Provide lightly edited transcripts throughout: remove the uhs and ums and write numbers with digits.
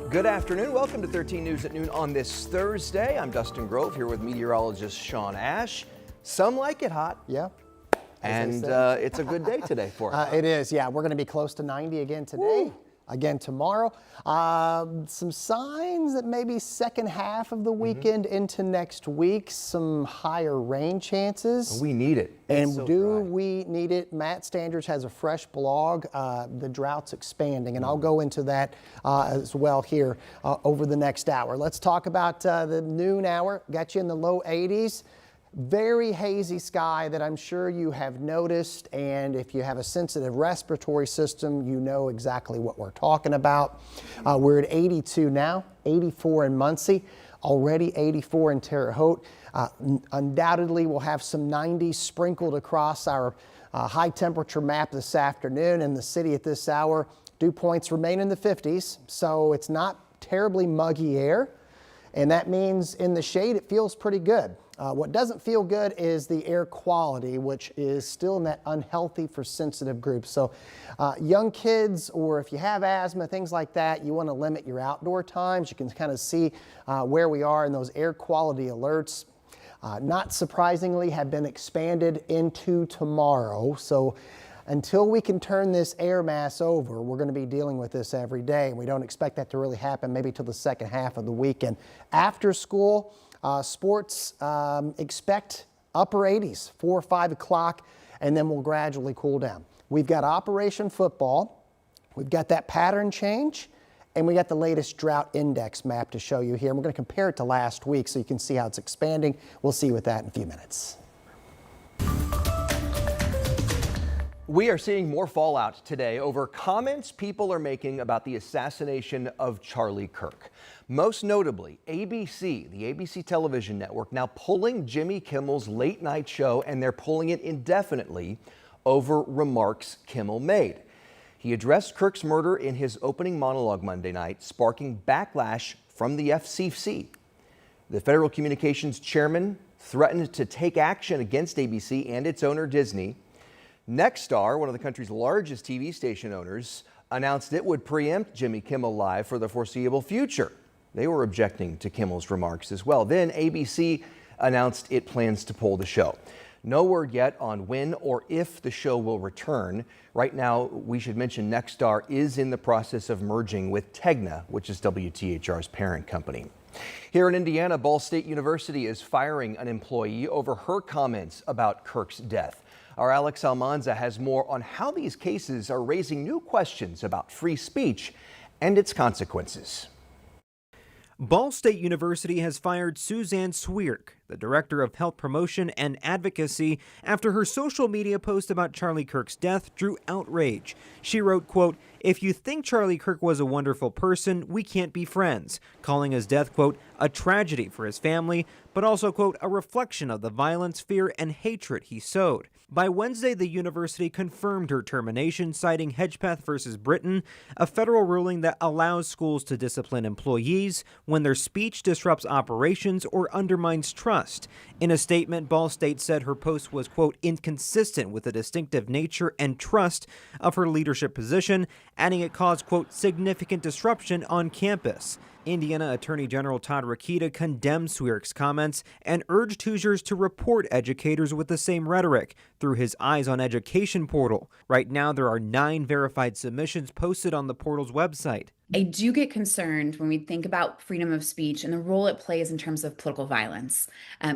Good afternoon. Welcome to 13 News at Noon on this Thursday. I'm Dustin Grove here with meteorologist Sean Ash. Some like it hot. Yeah. And it's a good day today for it. It is, yeah. We're going to be close to 90 again today. Again tomorrow. Some signs that maybe second half of the weekend into next week, some higher rain chances. We need it. And so we need it? Matt Standards has a fresh blog, The Drought's Expanding, and I'll go into that as well here over the next hour. Let's talk about the noon hour. Got you in the low 80s. Very hazy sky that I'm sure you have noticed, and if you have a sensitive respiratory system, you know exactly what we're talking about. We're at 82 now, 84 in Muncie, already 84 in Terre Haute. Undoubtedly, we'll have some 90s sprinkled across our high temperature map this afternoon. In the city at this hour, dew points remain in the 50s, so it's not terribly muggy air, and that means in the shade it feels pretty good. What doesn't feel good is the air quality, which is still in that unhealthy for sensitive groups. So young kids, or if you have asthma, things like that, you want to limit your outdoor times. You can kind of see where we are in those air quality alerts. Not surprisingly, have been expanded into tomorrow. So until we can turn this air mass over, we're going to be dealing with this every day. And we don't expect that to really happen maybe till the second half of the weekend. After school, sports, expect upper 80s, 4 or 5 o'clock, and then we'll gradually cool down. We've got Operation Football, we've got that pattern change, and we got the latest drought index map to show you here. And we're going to compare it to last week so you can see how it's expanding. We'll see you with that in a few minutes. We are seeing more fallout today over comments people are making about the assassination of Charlie Kirk. Most notably, ABC, the ABC television network, now pulling Jimmy Kimmel's late night show, and they're pulling it indefinitely over remarks Kimmel made. He addressed Kirk's murder in his opening monologue Monday night, sparking backlash from the FCC. The Federal Communications chairman threatened to take action against ABC and its owner Disney. Nexstar, one of the country's largest TV station owners, announced it would preempt Jimmy Kimmel Live for the foreseeable future. They were objecting to Kimmel's remarks as well. Then ABC announced it plans to pull the show. No word yet on when or if the show will return. Right now, we should mention Nexstar is in the process of merging with Tegna, which is WTHR's parent company. Here in Indiana, Ball State University is firing an employee over her comments about Kirk's death. Our Alex Almanza has more on how these cases are raising new questions about free speech and its consequences. Ball State University has fired Suzanne Swierk, the Director of Health Promotion and Advocacy, after her social media post about Charlie Kirk's death drew outrage. She wrote, quote, "If you think Charlie Kirk was a wonderful person, we can't be friends," calling his death, quote, "a tragedy for his family, but also, quote, a reflection of the violence, fear, and hatred he sowed." By Wednesday, the university confirmed her termination, citing Hedgepeth versus Britain, a federal ruling that allows schools to discipline employees when their speech disrupts operations or undermines trust. In a statement, Ball State said her post was, quote, inconsistent with the distinctive nature and trust of her leadership position, adding it caused, quote, significant disruption on campus. Indiana Attorney General Todd Rokita condemned Swierk's comments and urged Hoosiers to report educators with the same rhetoric through his Eyes on Education portal. Right now, there are 9 verified submissions posted on the portal's website. I do get concerned when we think about freedom of speech and the role it plays in terms of political violence,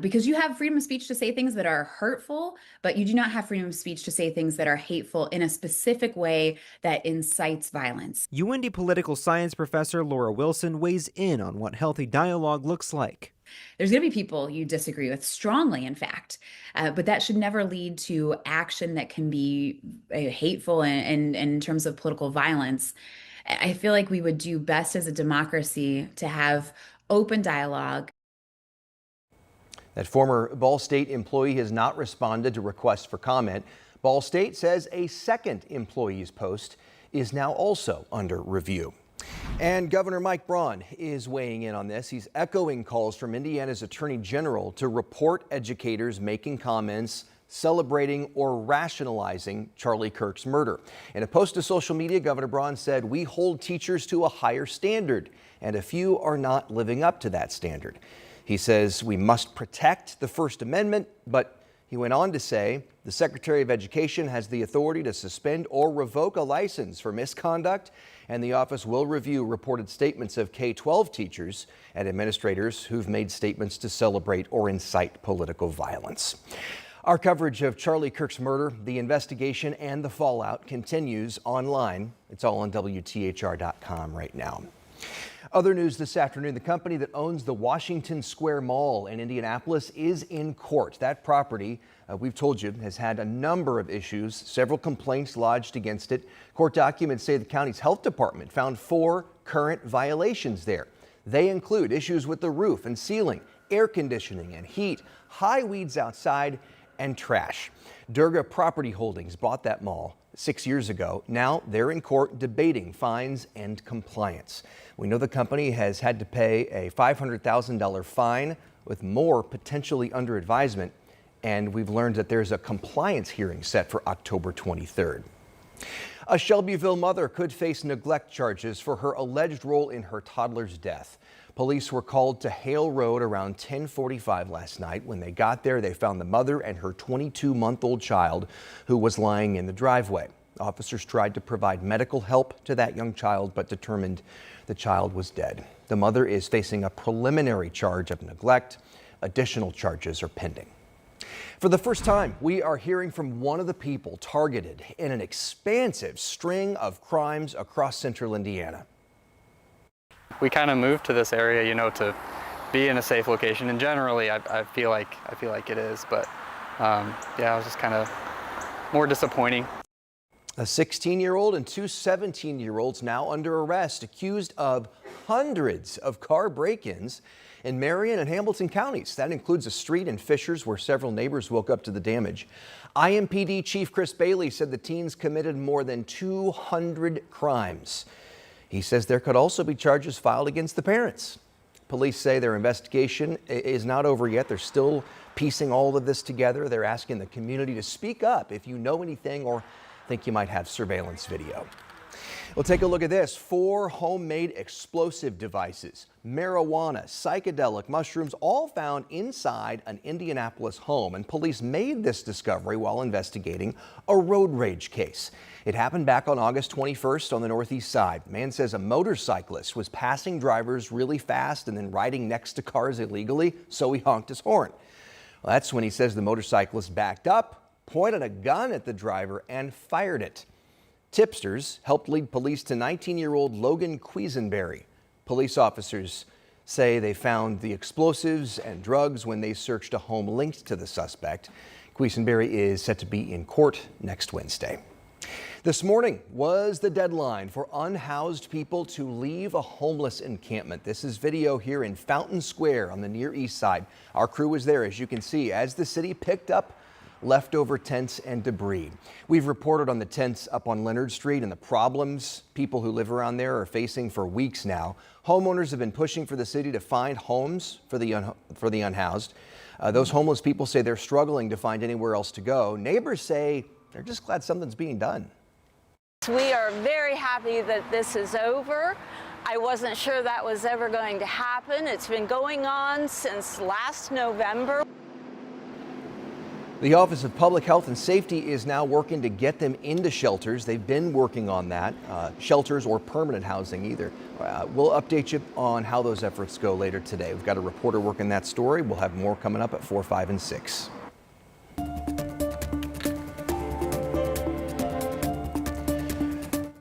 because you have freedom of speech to say things that are hurtful, but you do not have freedom of speech to say things that are hateful in a specific way that incites violence. UIndy political science professor Laura Wilson weighs in on what healthy dialogue looks like. There's going to be people you disagree with strongly, in fact, but that should never lead to action that can be hateful and in terms of political violence. I feel like we would do best as a democracy to have open dialogue. That former Ball State employee has not responded to requests for comment. Ball State says a second employee's post is now also under review. And Governor Mike Braun is weighing in on this. He's echoing calls from Indiana's Attorney General to report educators making comments celebrating or rationalizing Charlie Kirk's murder. In a post to social media, Governor Braun said, "We hold teachers to a higher standard, and a few are not living up to that standard." He says we must protect the First Amendment, but he went on to say the Secretary of Education has the authority to suspend or revoke a license for misconduct, and the office will review reported statements of K-12 teachers and administrators who've made statements to celebrate or incite political violence. Our coverage of Charlie Kirk's murder, the investigation, and the fallout continues online. It's all on WTHR.com right now. Other news this afternoon, the company that owns the Washington Square Mall in Indianapolis is in court. That property, we've told you, has had a number of issues, several complaints lodged against it. Court documents say the county's health department found 4 current violations there. They include issues with the roof and ceiling, air conditioning and heat, high weeds outside, and trash. Durga Property Holdings bought that mall 6 years ago. Now they're in court debating fines and compliance. We know the company has had to pay a $500,000 fine with more potentially under advisement, and we've learned that there's a compliance hearing set for October 23rd. A Shelbyville mother could face neglect charges for her alleged role in her toddler's death. Police were called to Hale Road around 10:45 last night. When they got there, they found the mother and her 22-month-old child who was lying in the driveway. Officers tried to provide medical help to that young child, but determined the child was dead. The mother is facing a preliminary charge of neglect. Additional charges are pending. For the first time, we are hearing from one of the people targeted in an expansive string of crimes across central Indiana. We kind of moved to this area, you know, to be in a safe location, and generally I feel like it is, but yeah, it was just kind of more disappointing. A 16-year-old and 2 17-year-olds now under arrest, accused of hundreds of car break-ins in Marion and Hamilton counties. That includes a street in Fishers where several neighbors woke up to the damage. IMPD Chief Chris Bailey said the teens committed more than 200 crimes. He says there could also be charges filed against the parents. Police say their investigation is not over yet. They're still piecing all of this together. They're asking the community to speak up if you know anything or think you might have surveillance video. We'll take a look at this. 4 homemade explosive devices, marijuana, psychedelic mushrooms, all found inside an Indianapolis home. And police made this discovery while investigating a road rage case. It happened back on August 21st on the northeast side. Man says a motorcyclist was passing drivers really fast and then riding next to cars illegally, so he honked his horn. Well, that's when he says the motorcyclist backed up, pointed a gun at the driver, and fired it. Tipsters helped lead police to 19-year-old Logan Quisenberry. Police officers say they found the explosives and drugs when they searched a home linked to the suspect. Quisenberry is set to be in court next Wednesday. This morning was the deadline for unhoused people to leave a homeless encampment. This is video here in Fountain Square on the Near East Side. Our crew was there, as you can see, as the city picked up leftover tents and debris. We've reported on the tents up on Leonard Street and the problems people who live around there are facing for weeks now. Homeowners have been pushing for the city to find homes for the unhoused. Those homeless people say they're struggling to find anywhere else to go. Neighbors say they're just glad something's being done. We are very happy that this is over. I wasn't sure that was ever going to happen. It's been going on since last November. The Office of Public Health and Safety is now working to get them into shelters. They've been working on that, shelters or permanent housing either. We'll update you on how those efforts go later today. We've got a reporter working that story. We'll have more coming up at 4, 5, and 6.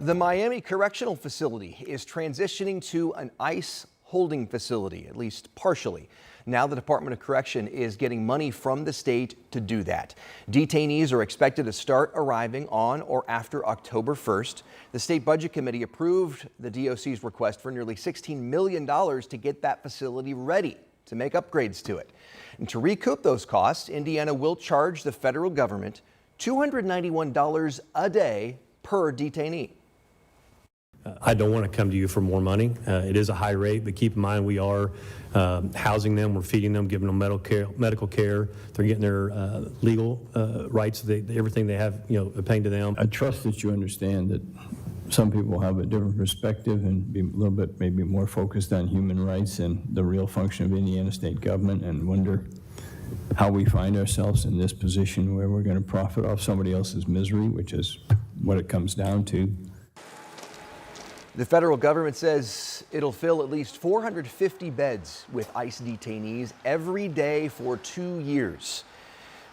The Miami Correctional Facility is transitioning to an ICE holding facility, at least partially. Now the Department of Correction is getting money from the state to do that. Detainees are expected to start arriving on or after October 1st. The State Budget Committee approved the DOC's request for nearly $16 million to get that facility ready to make upgrades to it. And to recoup those costs, Indiana will charge the federal government $291 a day per detainee. I don't want to come to you for more money. It is a high rate, but keep in mind we are housing them, we're feeding them, giving them medical care. They're getting their legal rights, everything they have, obtained to them. I trust that you understand that some people have a different perspective and be a little bit maybe more focused on human rights and the real function of Indiana state government, and wonder how we find ourselves in this position where we're going to profit off somebody else's misery, which is what it comes down to. The federal government says it'll fill at least 450 beds with ICE detainees every day for 2 years.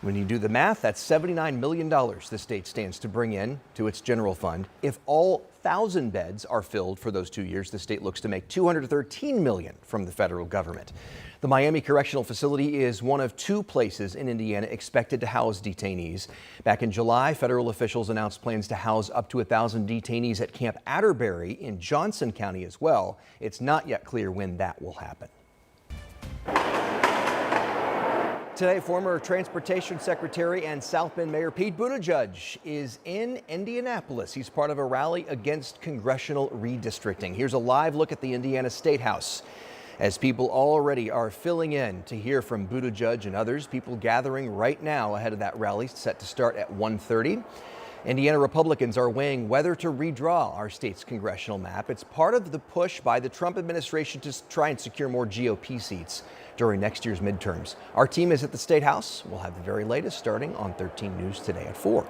When you do the math, that's $79 million the state stands to bring in to its general fund. If all 1,000 beds are filled for those 2 years, the state looks to make $213 million from the federal government. The Miami Correctional Facility is one of 2 places in Indiana expected to house detainees. Back in July, federal officials announced plans to house up to 1,000 detainees at Camp Atterbury in Johnson County as well. It's not yet clear when that will happen. Today, former Transportation Secretary and South Bend Mayor Pete Buttigieg is in Indianapolis. He's part of a rally against congressional redistricting. Here's a live look at the Indiana State House, as people already are filling in to hear from Buttigieg and others. People gathering right now ahead of that rally set to start at 1:30. Indiana Republicans are weighing whether to redraw our state's congressional map. It's part of the push by the Trump administration to try and secure more GOP seats during next year's midterms. Our team is at the State House. We'll have the very latest starting on 13 News Today at 4.